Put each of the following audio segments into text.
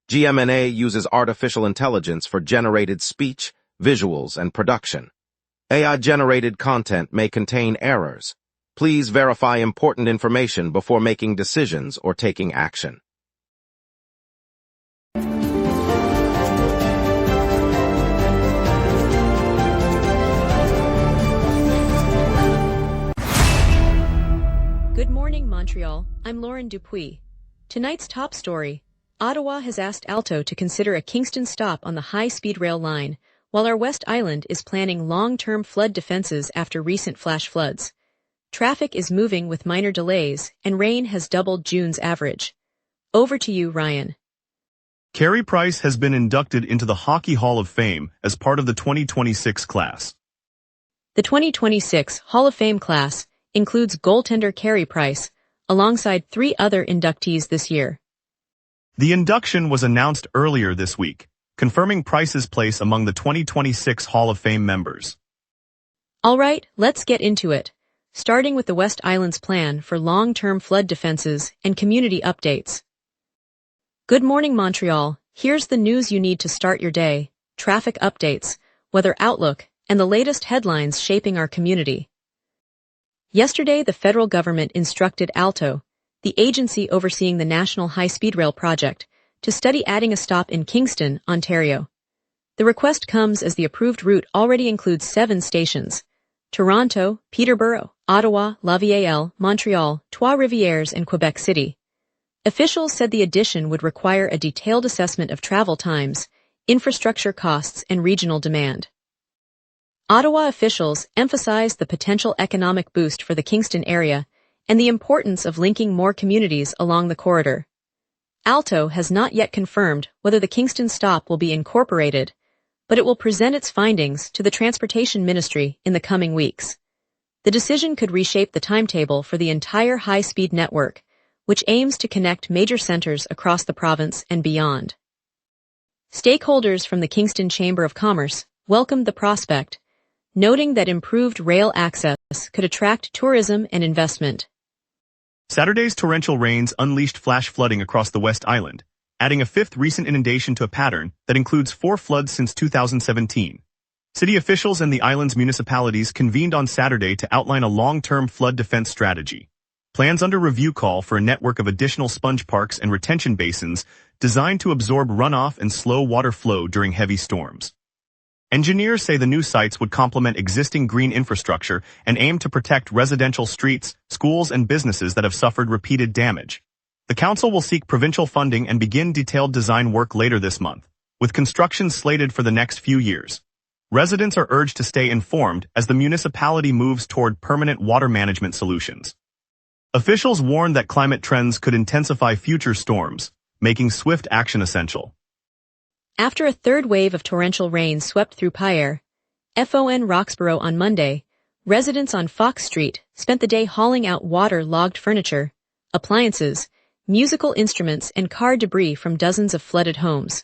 GMNA uses artificial intelligence for generated speech, visuals, and production. AI-generated content may contain errors. Please verify important information before making decisions or taking action. Good morning, Montreal. I'm Lauren Dupuis. Tonight's top story. Ottawa has asked Alto to consider a Kingston stop on the high-speed rail line, while our West Island is planning long-term flood defenses after recent flash floods. Traffic is moving with minor delays, and rain has doubled June's average. Over to you, Ryan. Carey Price has been inducted into the Hockey Hall of Fame as part of the 2026 class. The 2026 Hall of Fame class includes goaltender Carey Price, alongside 3 other inductees this year. The induction was announced earlier this week, confirming Price's place among the 2026 Hall of Fame members. All right, let's get into it, starting with the West Island's plan for long-term flood defenses and community updates. Good morning, Montreal. Here's the news you need to start your day: traffic updates, weather outlook, and the latest headlines shaping our community. Yesterday, the federal government instructed Alto, the agency overseeing the National High-Speed Rail project, to study adding a stop in Kingston, Ontario. The request comes as the approved route already includes 7 stations: Toronto, Peterborough, Ottawa, Laval, Montreal, Trois-Rivières, and Quebec City. Officials said the addition would require a detailed assessment of travel times, infrastructure costs, and regional demand. Ottawa officials emphasized the potential economic boost for the Kingston area and the importance of linking more communities along the corridor. Alto has not yet confirmed whether the Kingston stop will be incorporated, but it will present its findings to the Transportation Ministry in the coming weeks. The decision could reshape the timetable for the entire high-speed network, which aims to connect major centers across the province and beyond. Stakeholders from the Kingston Chamber of Commerce welcomed the prospect, noting that improved rail access could attract tourism and investment. Saturday's torrential rains unleashed flash flooding across the West Island, adding a 5th recent inundation to a pattern that includes 4 floods since 2017. City officials and the island's municipalities convened on Saturday to outline a long-term flood defense strategy. Plans under review call for a network of additional sponge parks and retention basins designed to absorb runoff and slow water flow during heavy storms. Engineers say the new sites would complement existing green infrastructure and aim to protect residential streets, schools, and businesses that have suffered repeated damage. The council will seek provincial funding and begin detailed design work later this month, with construction slated for the next few years. Residents are urged to stay informed as the municipality moves toward permanent water management solutions. Officials warn that climate trends could intensify future storms, making swift action essential. After a 3rd wave of torrential rain swept through Pierre, FON Roxborough on Monday, residents on Fox Street spent the day hauling out water-logged furniture, appliances, musical instruments, and car debris from dozens of flooded homes.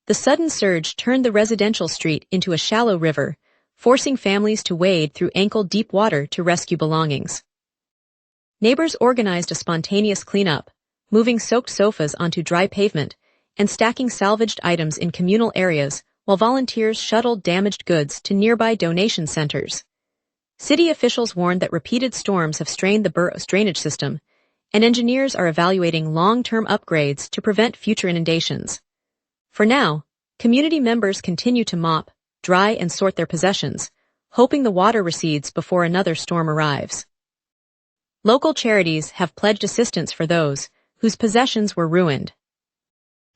The sudden surge turned the residential street into a shallow river, forcing families to wade through ankle-deep water to rescue belongings. Neighbors organized a spontaneous cleanup, moving soaked sofas onto dry pavement and stacking salvaged items in communal areas while volunteers shuttled damaged goods to nearby donation centers. City officials warned that repeated storms have strained the borough's drainage system, and engineers are evaluating long-term upgrades to prevent future inundations. For now, community members continue to mop, dry, and sort their possessions, hoping the water recedes before another storm arrives. Local charities have pledged assistance for those whose possessions were ruined.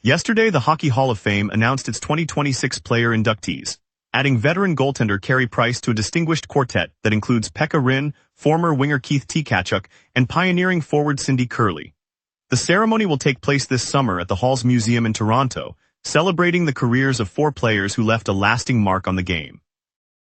Yesterday, the Hockey Hall of Fame announced its 2026 player inductees, adding veteran goaltender Carey Price to a distinguished quartet that includes Pekka Rinne, former winger Keith Tkachuk, and pioneering forward Cindy Curley. The ceremony will take place this summer at the Hall's Museum in Toronto, celebrating the careers of 4 players who left a lasting mark on the game.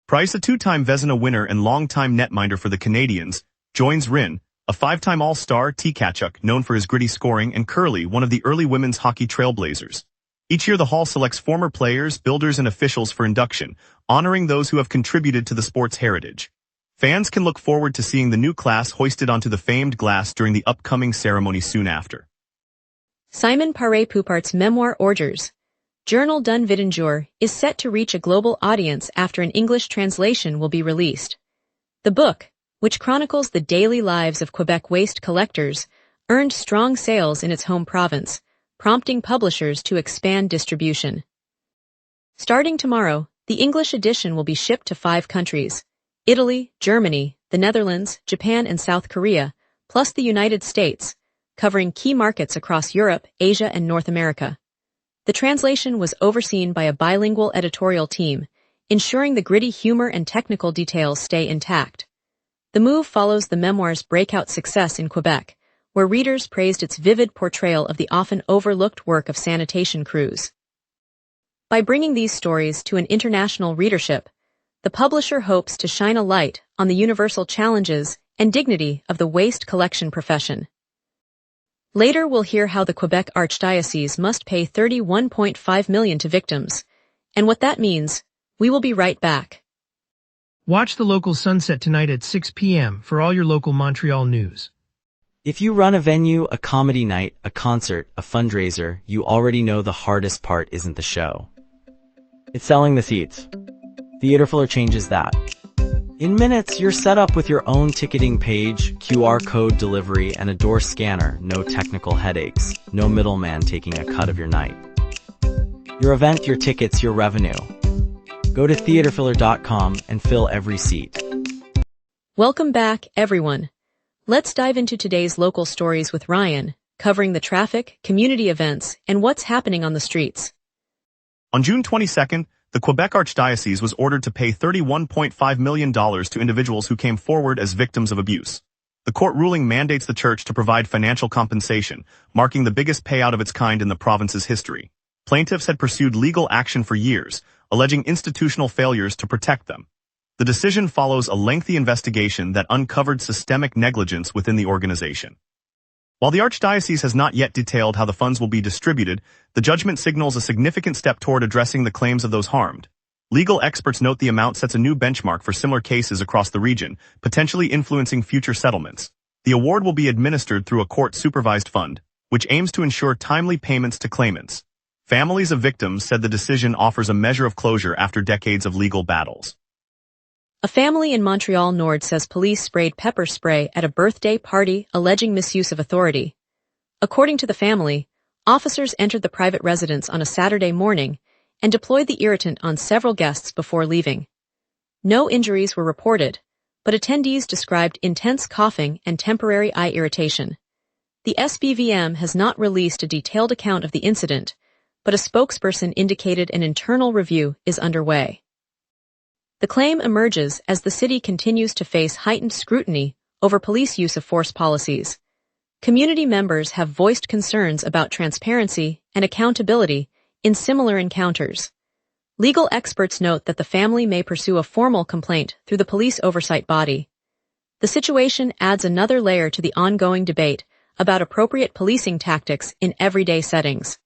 Price, a 2-time Vezina winner and long-time netminder for the Canadiens, joins Rinne, a 5-time All-Star, Tkachuk, known for his gritty scoring, and Curley, one of the early women's hockey trailblazers. Each year the Hall selects former players, builders, and officials for induction, honoring those who have contributed to the sport's heritage. Fans can look forward to seeing the new class hoisted onto the famed glass during the upcoming ceremony soon after. Simon Paré-Poupart's memoir Ordures, Journal d'un Vidanjeur, is set to reach a global audience after an English translation will be released. The book, which chronicles the daily lives of Quebec waste collectors, earned strong sales in its home province, prompting publishers to expand distribution. Starting tomorrow, the English edition will be shipped to 5 countries: Italy, Germany, the Netherlands, Japan, and South Korea, plus the United States, covering key markets across Europe, Asia, and North America. The translation was overseen by a bilingual editorial team, ensuring the gritty humor and technical details stay intact. The move follows the memoir's breakout success in Quebec, where readers praised its vivid portrayal of the often overlooked work of sanitation crews. By bringing these stories to an international readership, the publisher hopes to shine a light on the universal challenges and dignity of the waste collection profession. Later we'll hear how the Quebec Archdiocese must pay $31.5 million to victims, and what that means. We will be right back. Watch the local sunset tonight at 6 p.m. for all your local Montreal news. If you run a venue, a comedy night, a concert, a fundraiser, you already know the hardest part isn't the show. It's selling the seats. Theaterfiller changes that. In minutes, you're set up with your own ticketing page, QR code delivery, and a door scanner. No technical headaches, no middleman taking a cut of your night. Your event, your tickets, your revenue. Go to theaterfiller.com and fill every seat. Welcome back, everyone. Let's dive into today's local stories with Ryan, covering the traffic, community events, and what's happening on the streets. On June 22nd, the Quebec Archdiocese was ordered to pay $31.5 million to individuals who came forward as victims of abuse. The court ruling mandates the church to provide financial compensation, marking the biggest payout of its kind in the province's history. Plaintiffs had pursued legal action for years, alleging institutional failures to protect them. The decision follows a lengthy investigation that uncovered systemic negligence within the organization. While the Archdiocese has not yet detailed how the funds will be distributed, the judgment signals a significant step toward addressing the claims of those harmed. Legal experts note the amount sets a new benchmark for similar cases across the region, potentially influencing future settlements. The award will be administered through a court-supervised fund, which aims to ensure timely payments to claimants. Families of victims said the decision offers a measure of closure after decades of legal battles. A family in Montreal Nord says police sprayed pepper spray at a birthday party alleging misuse of authority. According to the family, officers entered the private residence on a Saturday morning and deployed the irritant on several guests before leaving. No injuries were reported, but attendees described intense coughing and temporary eye irritation. The SBVM has not released a detailed account of the incident, but a spokesperson indicated an internal review is underway. The claim emerges as the city continues to face heightened scrutiny over police use of force policies. Community members have voiced concerns about transparency and accountability in similar encounters. Legal experts note that the family may pursue a formal complaint through the police oversight body. The situation adds another layer to the ongoing debate about appropriate policing tactics in everyday settings.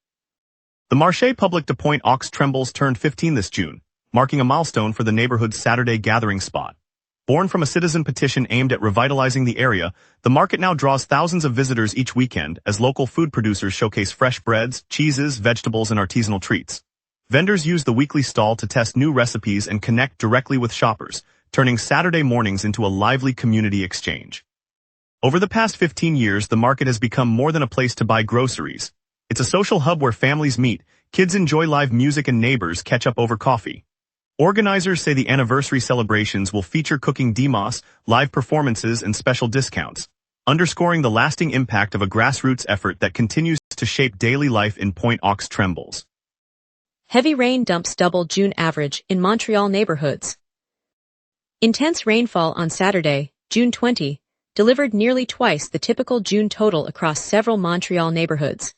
The Marché Public de Pointe-aux-Trembles turned 15 this June, marking a milestone for the neighborhood's Saturday gathering spot. Born from a citizen petition aimed at revitalizing the area, the market now draws thousands of visitors each weekend as local food producers showcase fresh breads, cheeses, vegetables, and artisanal treats. Vendors use the weekly stall to test new recipes and connect directly with shoppers, turning Saturday mornings into a lively community exchange. Over the past 15 years, the market has become more than a place to buy groceries. It's a social hub where families meet, kids enjoy live music, and neighbors catch up over coffee. Organizers say the anniversary celebrations will feature cooking demos, live performances, and special discounts, underscoring the lasting impact of a grassroots effort that continues to shape daily life in Pointe-aux-Trembles. Heavy rain dumps double June average in Montreal neighborhoods. Intense rainfall on Saturday, June 20, delivered nearly twice the typical June total across several Montreal neighborhoods.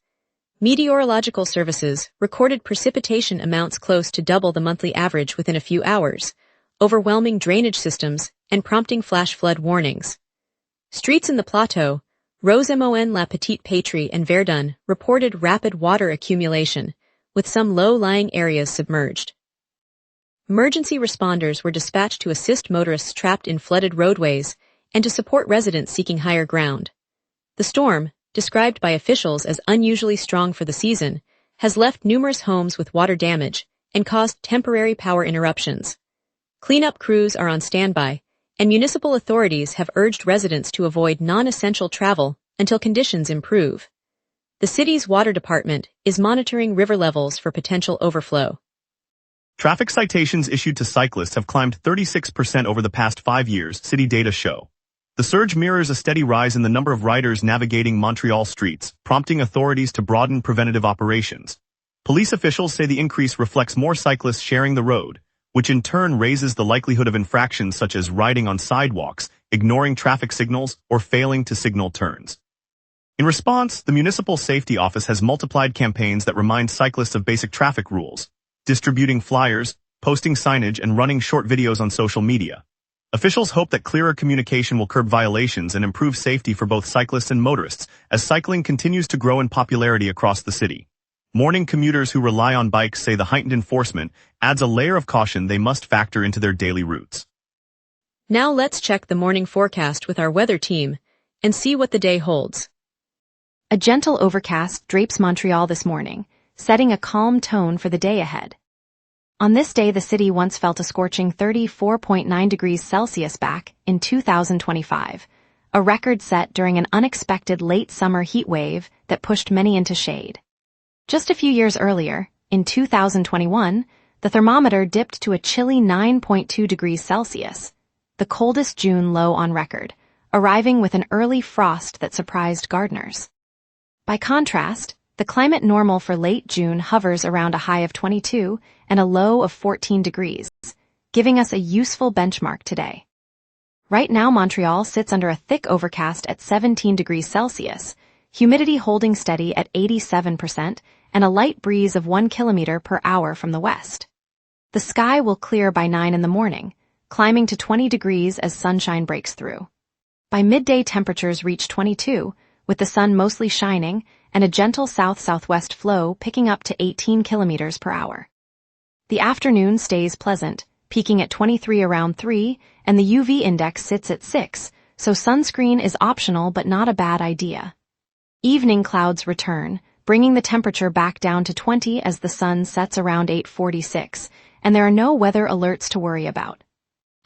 Meteorological services recorded precipitation amounts close to double the monthly average within a few hours, overwhelming drainage systems and prompting flash flood warnings. Streets in the Plateau, Rosemont, La Petite Patrie, and Verdun reported rapid water accumulation, with some low-lying areas submerged. Emergency responders were dispatched to assist motorists trapped in flooded roadways and to support residents seeking higher ground. The storm, described by officials as unusually strong for the season, has left numerous homes with water damage and caused temporary power interruptions. Cleanup crews are on standby, and municipal authorities have urged residents to avoid non-essential travel until conditions improve. The city's water department is monitoring river levels for potential overflow. Traffic citations issued to cyclists have climbed 36% over the past 5 years, city data show. The surge mirrors a steady rise in the number of riders navigating Montreal streets, prompting authorities to broaden preventative operations. Police officials say the increase reflects more cyclists sharing the road, which in turn raises the likelihood of infractions such as riding on sidewalks, ignoring traffic signals, or failing to signal turns. In response, the Municipal Safety Office has multiplied campaigns that remind cyclists of basic traffic rules, distributing flyers, posting signage, and running short videos on social media. Officials hope that clearer communication will curb violations and improve safety for both cyclists and motorists as cycling continues to grow in popularity across the city. Morning commuters who rely on bikes say the heightened enforcement adds a layer of caution they must factor into their daily routes. Now let's check the morning forecast with our weather team and see what the day holds. A gentle overcast drapes Montreal this morning, setting a calm tone for the day ahead. On this day, the city once felt a scorching 34.9 degrees Celsius back in 2025, a record set during an unexpected late summer heat wave that pushed many into shade. Just a few years earlier, in 2021, the thermometer dipped to a chilly 9.2 degrees Celsius, the coldest June low on record, arriving with an early frost that surprised gardeners. By contrast, the climate normal for late June hovers around a high of 22 and a low of 14 degrees, giving us a useful benchmark today. Right now, Montreal sits under a thick overcast at 17 degrees Celsius, humidity holding steady at 87%, and a light breeze of 1 kilometer per hour from the west. The sky will clear by 9 in the morning, climbing to 20 degrees as sunshine breaks through. By midday, temperatures reach 22, with the sun mostly shining and a gentle south-southwest flow picking up to 18 kilometers per hour. The afternoon stays pleasant, peaking at 23 around 3, and the UV index sits at 6, so sunscreen is optional but not a bad idea. Evening clouds return, bringing the temperature back down to 20 as the sun sets around 8:46, and there are no weather alerts to worry about.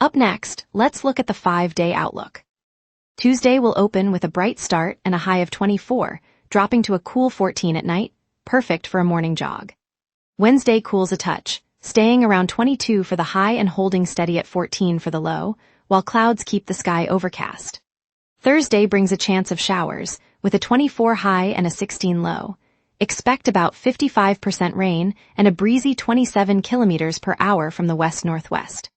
Up next, let's look at the 5-day outlook. Tuesday will open with a bright start and a high of 24, dropping to a cool 14 at night, perfect for a morning jog. Wednesday cools a touch, staying around 22 for the high and holding steady at 14 for the low, while clouds keep the sky overcast. Thursday brings a chance of showers, with a 24 high and a 16 low. Expect about 55% rain and a breezy 27 kilometers per hour from the west-northwest.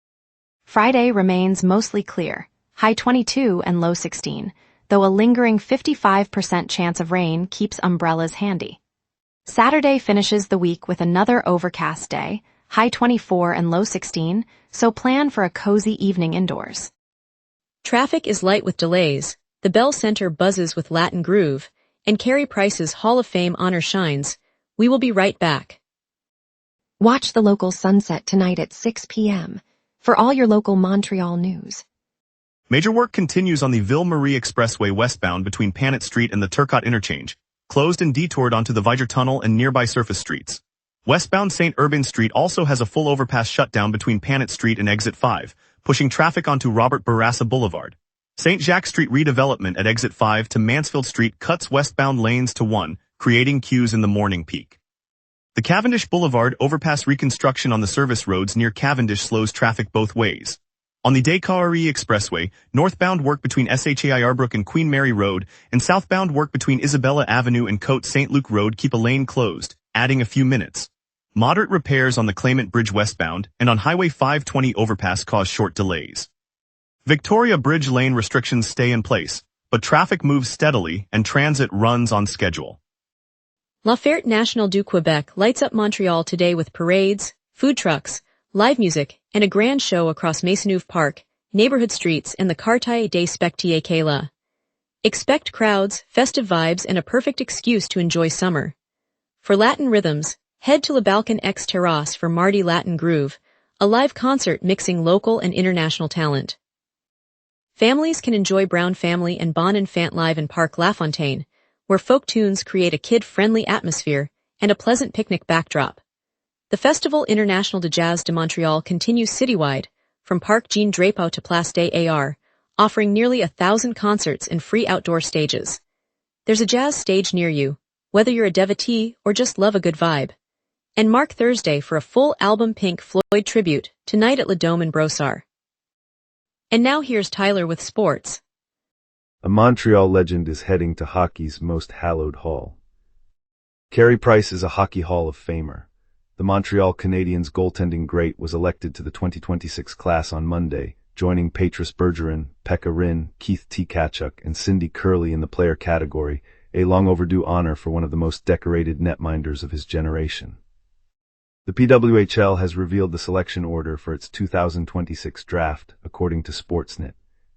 Friday remains mostly clear, high 22 and low 16, though a lingering 55% chance of rain keeps umbrellas handy. Saturday finishes the week with another overcast day, high 24 and low 16, so plan for a cozy evening indoors. Traffic is light with delays, the Bell Center buzzes with Latin groove, and Carey Price's Hall of Fame honor shines. We will be right back. Watch the local sunset tonight at 6 p.m. for all your local Montreal news. Major work continues on the Ville-Marie Expressway westbound between Panet Street and the Turcotte Interchange, closed and detoured onto the Viger Tunnel and nearby surface streets. Westbound St. Urbain Street also has a full overpass shutdown between Panet Street and Exit 5, pushing traffic onto Robert Bourassa Boulevard. St. Jacques Street redevelopment at Exit 5 to Mansfield Street cuts westbound lanes to 1, creating queues in the morning peak. The Cavendish Boulevard overpass reconstruction on the service roads near Cavendish slows traffic both ways. On the Descartes Expressway, northbound work between SHAI Arbrook and Queen Mary Road, and southbound work between Isabella Avenue and Côte St. Luc Road keep a lane closed, adding a few minutes. Moderate repairs on the Claimant Bridge westbound and on Highway 520 overpass cause short delays. Victoria Bridge lane restrictions stay in place, but traffic moves steadily and transit runs on schedule. La Fête Nationale du Québec lights up Montreal today with parades, food trucks, live music, and a grand show across Maisonneuve Park, neighborhood streets, and the Quartier des Spectacles. Expect crowds, festive vibes, and a perfect excuse to enjoy summer. For Latin rhythms, head to La Balcon X Terrace for Mardi Latin Groove, a live concert mixing local and international talent. Families can enjoy Brown Family and Bon Enfant live in Parc La Fontaine, where folk tunes create a kid-friendly atmosphere and a pleasant picnic backdrop. The Festival International de Jazz de Montreal continues citywide, from Parc Jean Drapeau to Place des Arts, offering nearly 1,000 concerts and free outdoor stages. There's a jazz stage near you, whether you're a devotee or just love a good vibe. And mark Thursday for a full album Pink Floyd tribute, tonight at Le Dome in Brossard. And now here's Tyler with sports. A Montreal legend is heading to hockey's most hallowed hall. Carey Price is a Hockey Hall of Famer. The Montreal Canadiens goaltending great was elected to the 2026 class on Monday, joining Patrice Bergeron, Pekka Rinne, Keith T. Tkachuk, and Cindy Curley in the player category, a long-overdue honor for one of the most decorated netminders of his generation. The PWHL has revealed the selection order for its 2026 draft, according to Sportsnet.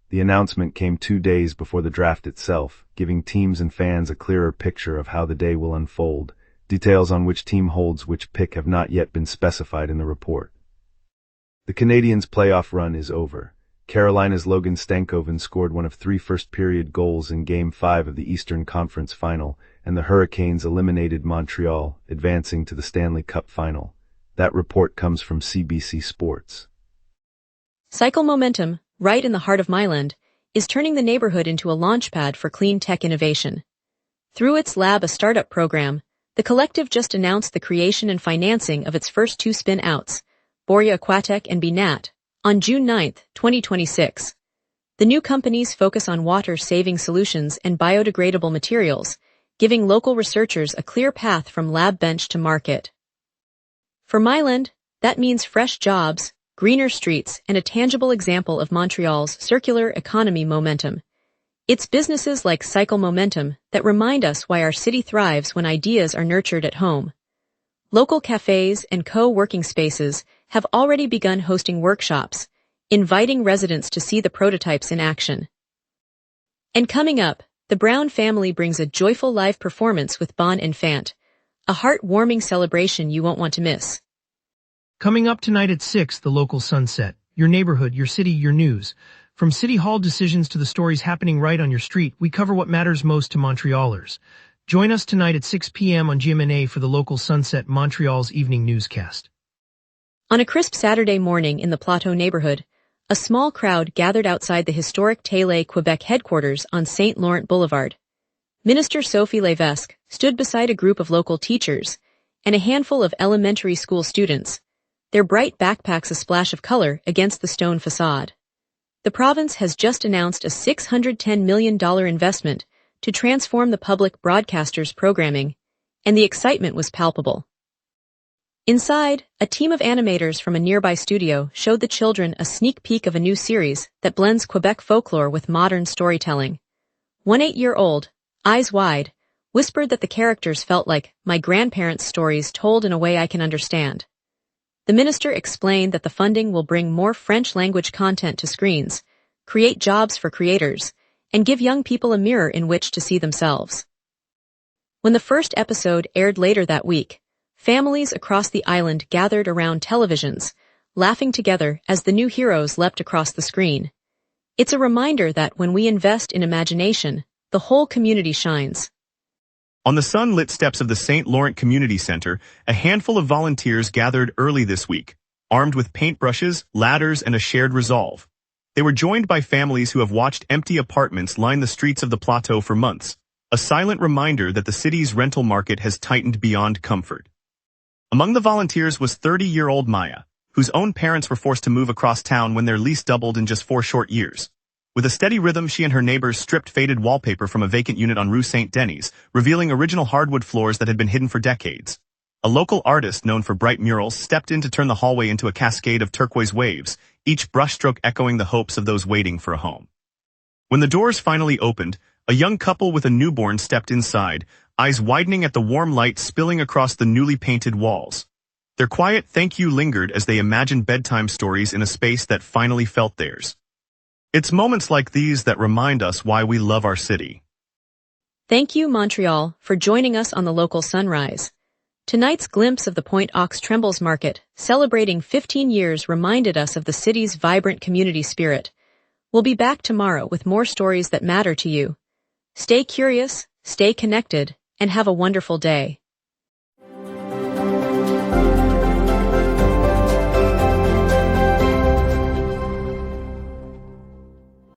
The announcement came 2 days before the draft itself, giving teams and fans a clearer picture of how the day will unfold. Details on which team holds which pick have not yet been specified in the report. The Canadiens' playoff run is over. Carolina's Logan Stankoven scored one of 3 first-period goals in Game 5 of the Eastern Conference Final, and the Hurricanes eliminated Montreal, advancing to the Stanley Cup Final. That report comes from CBC Sports. Cycle Momentum, right in the heart of Milan, is turning the neighborhood into a launchpad for clean tech innovation. Through its Lab a Startup program, the collective just announced the creation and financing of its first 2 spin-outs, Boria Aquatech and BNat, on June 9, 2026. The new companies focus on water-saving solutions and biodegradable materials, giving local researchers a clear path from lab bench to market. For Milan, that means fresh jobs, greener streets, and a tangible example of Montreal's circular economy momentum. It's businesses like Cycle Momentum that remind us why our city thrives when ideas are nurtured at home. Local cafes and co-working spaces have already begun hosting workshops, inviting residents to see the prototypes in action. And coming up, the Brown family brings a joyful live performance with Bon Enfant, a heart-warming celebration you won't want to miss. Coming up tonight at 6, the local sunset. Your neighborhood, your city, your news. From City Hall decisions to the stories happening right on your street, we cover what matters most to Montrealers. Join us tonight at 6 p.m. on GMna for the local Sunset Montreal's evening newscast. On a crisp Saturday morning in the Plateau neighborhood, a small crowd gathered outside the historic Télé Quebec headquarters on St. Laurent Boulevard. Minister Sophie Lévesque stood beside a group of local teachers and a handful of elementary school students, their bright backpacks a splash of color against the stone facade. The province has just announced a $610 million investment to transform the public broadcaster's programming, and the excitement was palpable. Inside, a team of animators from a nearby studio showed the children a sneak peek of a new series that blends Quebec folklore with modern storytelling. One 8-year-old, eyes wide, whispered that the characters felt like my grandparents' stories told in a way I can understand. The minister explained that the funding will bring more French-language content to screens, create jobs for creators, and give young people a mirror in which to see themselves. When the first episode aired later that week, families across the island gathered around televisions, laughing together as the new heroes leapt across the screen. It's a reminder that when we invest in imagination, the whole community shines. On the sun-lit steps of the St. Laurent Community Center, a handful of volunteers gathered early this week, armed with paintbrushes, ladders, and a shared resolve. They were joined by families who have watched empty apartments line the streets of the Plateau for months, a silent reminder that the city's rental market has tightened beyond comfort. Among the volunteers was 30-year-old Maya, whose own parents were forced to move across town when their lease doubled in just 4 short years. With a steady rhythm, she and her neighbors stripped faded wallpaper from a vacant unit on Rue Saint-Denis, revealing original hardwood floors that had been hidden for decades. A local artist known for bright murals stepped in to turn the hallway into a cascade of turquoise waves, each brushstroke echoing the hopes of those waiting for a home. When the doors finally opened, a young couple with a newborn stepped inside, eyes widening at the warm light spilling across the newly painted walls. Their quiet thank you lingered as they imagined bedtime stories in a space that finally felt theirs. It's moments like these that remind us why we love our city. Thank you, Montreal, for joining us on the local sunrise. Tonight's glimpse of the Point Aux Trembles Market, celebrating 15 years, reminded us of the city's vibrant community spirit. We'll be back tomorrow with more stories that matter to you. Stay curious, stay connected, and have a wonderful day.